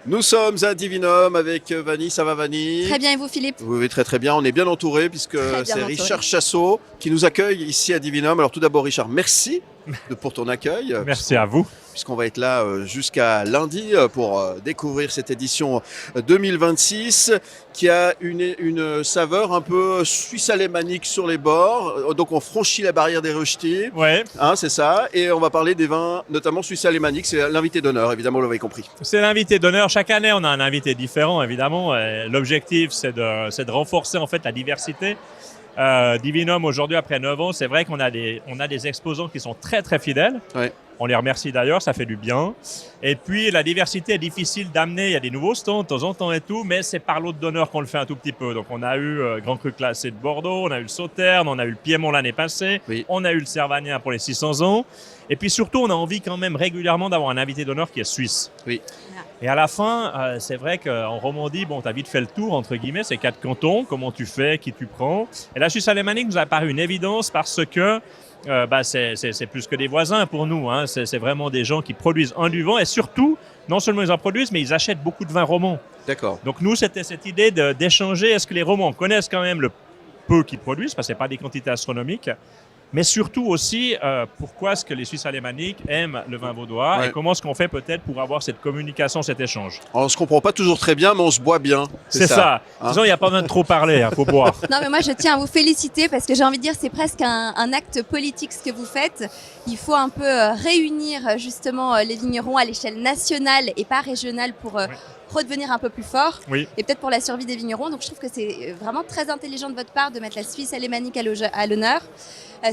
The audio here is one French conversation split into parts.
Nous sommes à Divinum avec Vanny. Ça va, Vanny? Très bien, et vous, Philippe? Oui, très très bien. On est bien entouré puisque Très bien c'est entouré. Richard Chassot qui nous accueille ici à Divinum. Alors tout d'abord, Richard, merci pour ton accueil. Merci à vous. Puisqu'on va être là jusqu'à lundi pour découvrir cette édition 2026 qui a une saveur un peu suisse alémanique sur les bords. Donc on franchit la barrière des rejetés, Ouais, hein, c'est ça. Et on va parler des vins, notamment suisse alémanique. C'est l'invité d'honneur, évidemment, vous l'avez compris. c'est l'invité d'honneur. Chaque année, on a un invité différent, évidemment. L'objectif, c'est de renforcer en fait la diversité. Divinum, aujourd'hui, après 9 ans, c'est vrai qu'on a des exposants qui sont très, très fidèles. Ouais. On les remercie d'ailleurs, ça fait du bien. Et puis, la diversité est difficile d'amener. Il y a des nouveaux stands de temps en temps et tout, mais c'est par l'hôte d'honneur qu'on le fait un tout petit peu. Donc, on a eu Grand Cru Classé de Bordeaux, on a eu le Sauternes, on a eu le Piémont l'année passée, Oui. on a eu le Cervanien pour les 600 ans. Et puis surtout, on a envie quand même régulièrement d'avoir un invité d'honneur qui est suisse. Oui. Et à la fin, c'est vrai qu'en Romandie, bon, tu as vite fait le tour, entre guillemets, c'est 4 cantons, comment tu fais, qui tu prends. Et la Suisse alémanique nous a paru une évidence parce que c'est plus que des voisins pour nous. Hein. C'est vraiment des gens qui produisent un du vin et surtout, non seulement ils en produisent, mais ils achètent beaucoup de vins romans. D'accord. Donc nous, c'était cette idée d'échanger. Est-ce que les romans connaissent quand même le peu qu'ils produisent, parce que ce n'est pas des quantités astronomiques, mais surtout aussi, pourquoi est-ce que les Suisses alémaniques aiment le vin vaudois Ouais. et comment est-ce qu'on fait peut-être pour avoir cette communication, cet échange. On ne se comprend pas toujours très bien, mais on se boit bien. C'est ça. Hein. Disons, il n'y a pas besoin de trop parler, il faut boire. Non, mais moi, je tiens à vous féliciter parce que j'ai envie de dire c'est presque un acte politique ce que vous faites. Il faut un peu réunir justement les vignerons à l'échelle nationale et pas régionale pour redevenir un peu plus fort Oui. et peut-être pour la survie des vignerons. Donc, je trouve que c'est vraiment très intelligent de votre part de mettre la Suisse alémanique à l'honneur.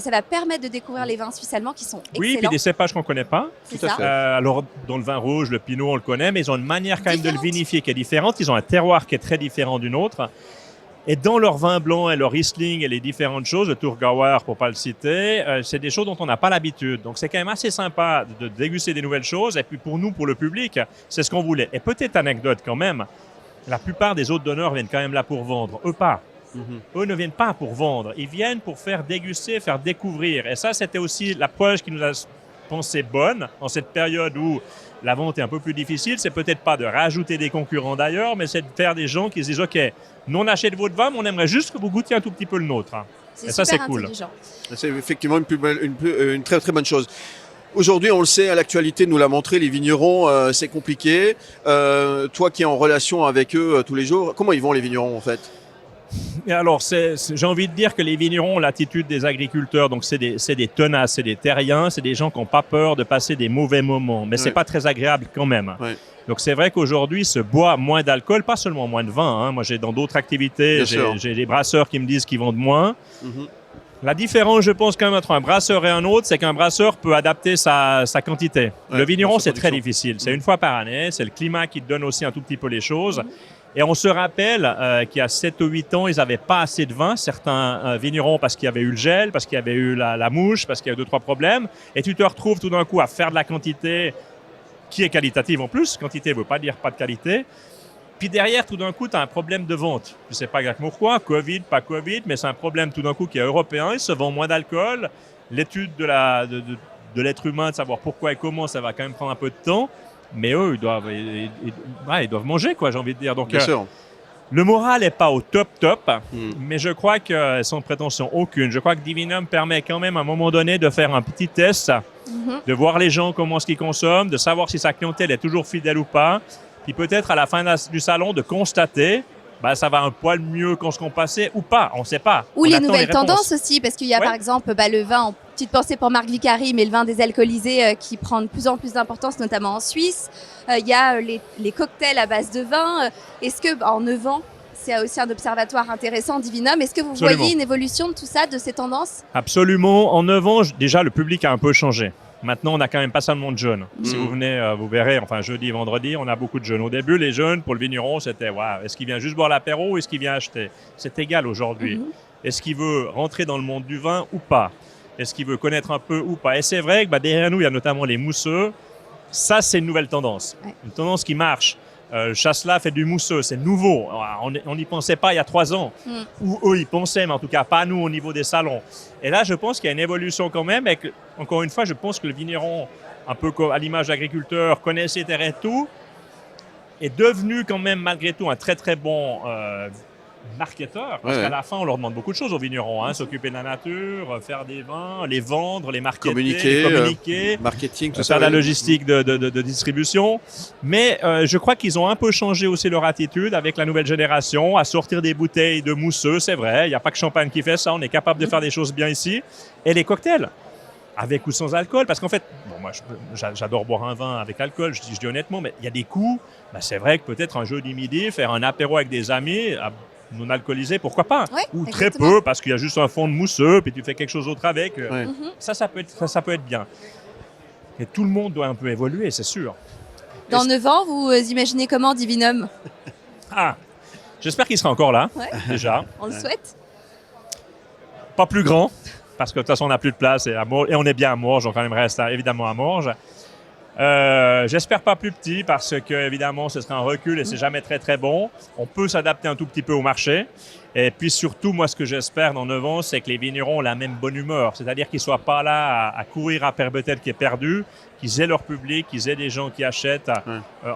Ça va permettre de découvrir les vins suisses allemands qui sont Oui, excellents. puis des cépages qu'on ne connaît pas. C'est tout à ça. fait. Alors, dans le vin rouge, le pinot, on le connaît, mais ils ont une manière quand même de le Différente. vinifier qui est différente. Ils ont un terroir qui est très différent d'une autre. Et dans leur vin blanc et leur Riesling et les différentes choses, le Thurgauer pour pas le citer, c'est des choses dont on n'a pas l'habitude. Donc c'est quand même assez sympa de déguster des nouvelles choses. Et puis pour nous, pour le public, c'est ce qu'on voulait. Et petite anecdote quand même, la plupart des hôtes d'honneur viennent quand même là pour vendre. Eux pas. Eux ne viennent pas pour vendre. Ils viennent pour faire déguster, faire découvrir. Et ça, c'était aussi l'approche qui nous a pensé bonne en cette période où la vente est un peu plus difficile. C'est peut-être pas de rajouter des concurrents d'ailleurs, mais c'est de faire des gens qui se disent « Ok, nous on achète votre vin, mais on aimerait juste que vous goûtiez un tout petit peu le nôtre. » C'est Et ça, super c'est cool. intelligent. C'est effectivement une très très bonne chose. Aujourd'hui, on le sait, à l'actualité nous l'a montré, les vignerons, c'est compliqué. Toi qui es en relation avec eux tous les jours, comment ils vont les vignerons en fait? Et alors, j'ai envie de dire que les vignerons ont l'attitude des agriculteurs. Donc, c'est des tenaces, c'est des terriens, c'est des gens qui n'ont pas peur de passer des mauvais moments. Mais c'est Ouais. pas très agréable quand même. Ouais. Donc, c'est vrai qu'aujourd'hui, se boit moins d'alcool, pas seulement moins de vin. Hein. Moi, j'ai dans d'autres activités, Bien sûr. j'ai des brasseurs qui me disent qu'ils vendent moins. Mhm. La différence, je pense, quand même, entre un brasseur et un autre, c'est qu'un brasseur peut adapter sa quantité. Ouais, Le vigneron, sa c'est très production. difficile. C'est une fois par année. C'est le climat qui te donne aussi un tout petit peu les choses. Et on se rappelle qu'il y a 7 ou 8 ans, ils n'avaient pas assez de vin, certains vignerons, parce qu'il y avait eu le gel, parce qu'il y avait eu la mouche, parce qu'il y a eu 2-3 problèmes. Et tu te retrouves tout d'un coup à faire de la quantité qui est qualitative en plus. Quantité ne veut pas dire pas de qualité. Puis derrière, tout d'un coup, tu as un problème de vente. Je ne sais pas exactement pourquoi, Covid, pas Covid, mais c'est un problème tout d'un coup qui est européen. Ils se vendent moins d'alcool. L'étude de l'être humain, de savoir pourquoi et comment, ça va quand même prendre un peu de temps. Mais eux, ils doivent manger, quoi, j'ai envie de dire. Donc, Bien sûr. le moral n'est pas au top, Mm. mais je crois que, sans prétention aucune, je crois que Divinum permet quand même à un moment donné de faire un petit test, de voir les gens comment ce qu'ils consomment, de savoir si sa clientèle est toujours fidèle ou pas, puis peut-être à la fin du salon de constater, ça va un poil mieux qu'en ce qu'on passait ou pas, on ne sait pas. Ou On les attend nouvelles réponses. tendances aussi, parce qu'il y a Ouais. par exemple le vin, petite pensée pour Marc Vicari, mais le vin désalcoolisé qui prend de plus en plus d'importance, notamment en Suisse. Il y a les cocktails à base de vin. Est-ce que en 9 ans, c'est aussi un observatoire intéressant, Divinum, est-ce que vous Absolument. voyez une évolution de tout ça, de ces tendances? Absolument. En 9 ans, déjà, le public a un peu changé. Maintenant, on n'a quand même pas seulement de jeunes. Si Mhm. vous venez, vous verrez, enfin jeudi, vendredi, on a beaucoup de jeunes. Au début, les jeunes, pour le vigneron, c'était waouh, est-ce qu'il vient juste boire l'apéro ou est-ce qu'il vient acheter? C'est égal aujourd'hui. Est-ce qu'il veut rentrer dans le monde du vin ou pas? Est-ce qu'il veut connaître un peu ou pas? Et c'est vrai que derrière nous, il y a notamment les mousseux. Ça, c'est une nouvelle tendance. Ouais. Une tendance qui marche. Chasselas fait du mousseux, c'est nouveau. On n'y pensait pas il y a 3 ans. Ou eux, ils pensaient, mais en tout cas pas nous au niveau des salons. Et là, je pense qu'il y a une évolution quand même. Et que, encore une fois, je pense que le vigneron, un peu à l'image d'agriculteur, connaît ses terres et tout. est devenu quand même malgré tout un très très bon marketeur, parce qu'à la fin on leur demande beaucoup de choses aux vignerons, s'occuper de la nature, faire des vins, les vendre, les marketer, communiquer, marketing, tout faire ça, la logistique de distribution. Mais je crois qu'ils ont un peu changé aussi leur attitude avec la nouvelle génération, à sortir des bouteilles de mousseux, c'est vrai, il n'y a pas que Champagne qui fait ça, on est capable de faire des choses bien ici. Et les cocktails, avec ou sans alcool, parce qu'en fait, bon, moi j'adore boire un vin avec alcool, je dis honnêtement, mais il y a des coups, c'est vrai que peut-être un jeudi midi, faire un apéro avec des amis, non alcoolisé, pourquoi pas? Ouais, ou exactement. très peu, parce qu'il y a juste un fond de mousseux, puis tu fais quelque chose d'autre avec. Ça peut être bien. Et tout le monde doit un peu évoluer, c'est sûr. Dans 9 ans, vous imaginez comment Divinum? J'espère qu'il sera encore là, déjà. On le souhaite. Pas plus grand, parce que de toute façon, on n'a plus de place, et on est bien à Morges, donc on aimerait rester évidemment à Morges. J'espère pas plus petit parce que évidemment ce serait un recul et c'est jamais très très bon. On peut s'adapter un tout petit peu au marché. Et puis surtout, moi ce que j'espère dans 9 ans, c'est que les vignerons ont la même bonne humeur. C'est-à-dire qu'ils soient pas là à courir après peut-être qui est perdu, qu'ils aient leur public, qu'ils aient des gens qui achètent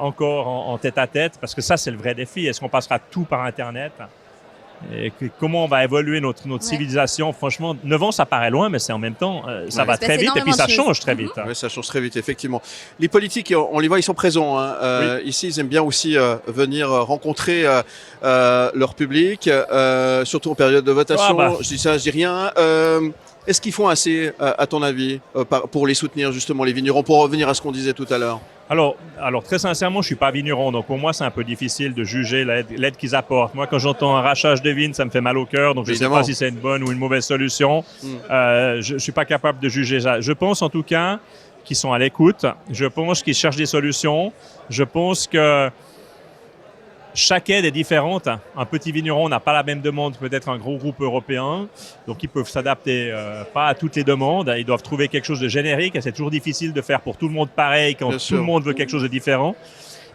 encore en tête à tête. Parce que ça c'est le vrai défi. Est-ce qu'on passera tout par Internet? Et comment on va évoluer notre civilisation? Franchement, 9 ans, ça paraît loin, mais c'est en même temps, ça va très vite et puis ça change très vite. Oui, ça change très vite, effectivement. Les politiques, on les voit, ils sont présents. Ici, ils aiment bien aussi venir rencontrer leur public, surtout en période de votation. Je dis ça, je dis rien. Est-ce qu'ils font assez, à ton avis, pour les soutenir, justement, les vignerons, pour revenir à ce qu'on disait tout à l'heure? Alors, très sincèrement, je suis pas vigneron, donc pour moi, c'est un peu difficile de juger l'aide qu'ils apportent. Moi, quand j'entends un rachage de vignes, ça me fait mal au cœur, donc je ne sais pas si c'est une bonne ou une mauvaise solution. Je suis pas capable de juger ça. Je pense en tout cas qu'ils sont à l'écoute. Je pense qu'ils cherchent des solutions. Je pense que chaque aide est différente. Un petit vigneron n'a pas la même demande que peut-être un gros groupe européen. Donc, ils peuvent s'adapter pas à toutes les demandes. Ils doivent trouver quelque chose de générique. Et c'est toujours difficile de faire pour tout le monde pareil quand tout le monde veut quelque chose de différent.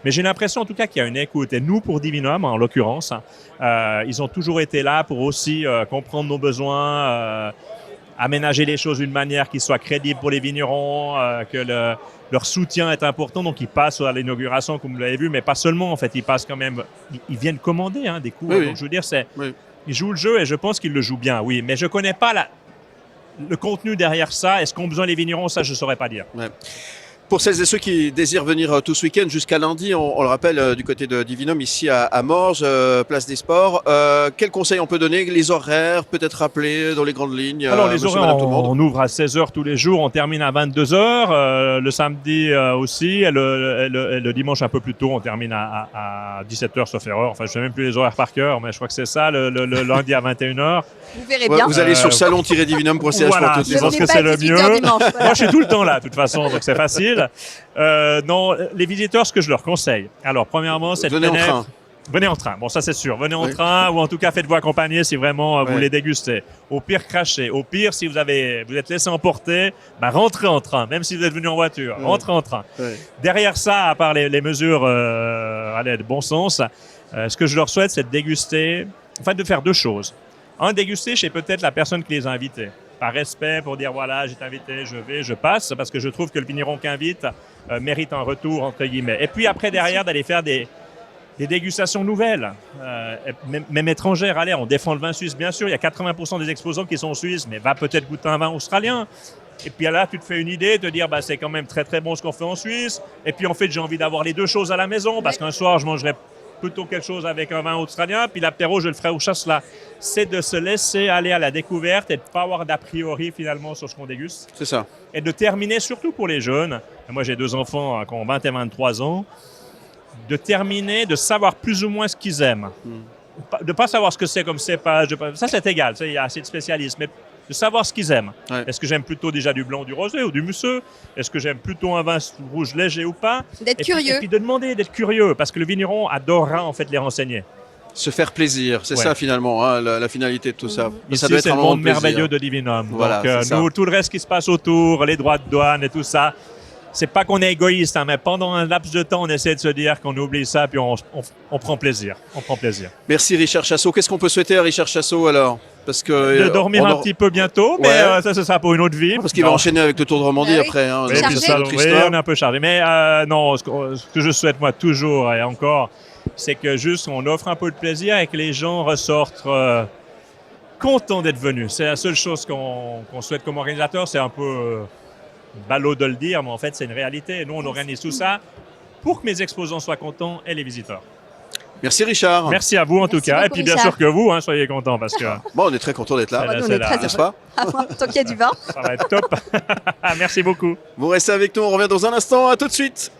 Mais j'ai l'impression en tout cas qu'il y a une écoute. Et nous, pour Divinum, en l'occurrence, ils ont toujours été là pour aussi comprendre nos besoins, aménager les choses d'une manière qui soit crédible pour les vignerons, que leur soutien est important, donc ils passent à l'inauguration, comme vous l'avez vu, mais pas seulement, en fait, ils passent quand même, ils viennent commander des coups. Donc, je veux dire, ils jouent le jeu et je pense qu'ils le jouent bien, oui, mais je connais pas le contenu derrière ça. Est-ce qu'ont besoin les vignerons? Ça, je saurais pas dire. Pour celles et ceux qui désirent venir tout ce week-end jusqu'à lundi, on le rappelle, du côté de Divinum, ici à Morges, place des Sports. Quels conseils on peut donner? Les horaires, peut-être rappeler dans les grandes lignes? Alors, les horaires, on ouvre à 16h tous les jours, on termine à 22h. Le samedi aussi, et le dimanche un peu plus tôt, on termine à 17h, sauf erreur. Enfin, je ne sais même plus les horaires par cœur, mais je crois que c'est ça, le lundi à 21h. Vous verrez bien. Vous allez sur salon-divinum.ch pour toutes les je pense que c'est le mieux. Moi, je suis tout le temps là, de toute façon, donc c'est facile. Non, les visiteurs, ce que je leur conseille. Alors, premièrement, c'est venez en train. Venez en train. Bon, ça c'est sûr. Venez en train, ou en tout cas faites-vous accompagner si vraiment vous les dégustez. Au pire, crachez. Au pire, si vous êtes laissé emporter, rentrez en train. Même si vous êtes venu en voiture, rentrez en train. Derrière ça, à part les mesures de bon sens, ce que je leur souhaite, c'est de déguster, de faire deux choses. Déguster chez peut-être la personne qui les a invités. Par respect, pour dire voilà, j'ai invité, je passe, parce que je trouve que le vigneron qui invite mérite un retour, entre guillemets. Et puis après, derrière, d'aller faire des dégustations nouvelles, même étrangères. Allez, on défend le vin suisse, bien sûr. Il y a 80% des exposants qui sont suisses, mais va peut-être goûter un vin australien. Et puis là, tu te fais une idée, te dire c'est quand même très très bon ce qu'on fait en Suisse. Et puis en fait, j'ai envie d'avoir les deux choses à la maison, parce qu'un soir, je mangerai plutôt quelque chose avec un vin australien, puis l'apéro, je le ferai au chasse-là. C'est de se laisser aller à la découverte et de ne pas avoir d'a priori finalement sur ce qu'on déguste. C'est ça. Et de terminer, surtout pour les jeunes, moi j'ai 2 enfants qui ont 20 et 23 ans, de terminer, de savoir plus ou moins ce qu'ils aiment. De ne pas savoir ce que c'est comme cépage, ça c'est égal, il y a assez de spécialistes, mais de savoir ce qu'ils aiment. Est-ce que j'aime plutôt déjà du blanc, du rosé ou du mousseux? Est-ce que j'aime plutôt un vin rouge léger ou pas? D'être curieux. Et puis de demander, d'être curieux, parce que le vigneron adorera en fait les renseigner. Se faire plaisir, c'est ça finalement, la finalité de tout ça. Ici, ça doit être c'est un le monde merveilleux de Divinum. Voilà, donc, nous, tout le reste qui se passe autour, les droits de douane et tout ça, c'est pas qu'on est égoïste, hein, mais pendant un laps de temps, on essaie de se dire qu'on oublie ça, puis on prend plaisir. On prend plaisir. Merci Richard Chassot. Qu'est-ce qu'on peut souhaiter à Richard Chassot alors? Parce que De dormir un petit peu bientôt, mais Ouais. ça, ce sera pour une autre vie. Parce qu'il va Non. enchaîner avec le Tour de Romandie Ah oui. après. Hein. Oui, Chargé. puis ça, Notre oui, histoire. on est un peu chargé. Mais non, ce que je souhaite moi toujours et encore, c'est que juste on offre un peu de plaisir et que les gens ressortent contents d'être venus. C'est la seule chose qu'on souhaite comme organisateur. C'est un peu ballot de le dire, mais en fait c'est une réalité. Nous on organise tout ça pour que mes exposants soient contents et les visiteurs. Merci Richard. Merci à vous en tout Merci cas. Et beaucoup, puis bien Richard. sûr que vous, soyez contents parce que Bon, on est très content d'être là, C'est Nous, on c'est est très n'est-ce heureux. pas? Tant qu'il y a du vin. ça va être top. Merci beaucoup. Vous restez avec nous, on revient dans un instant. À tout de suite.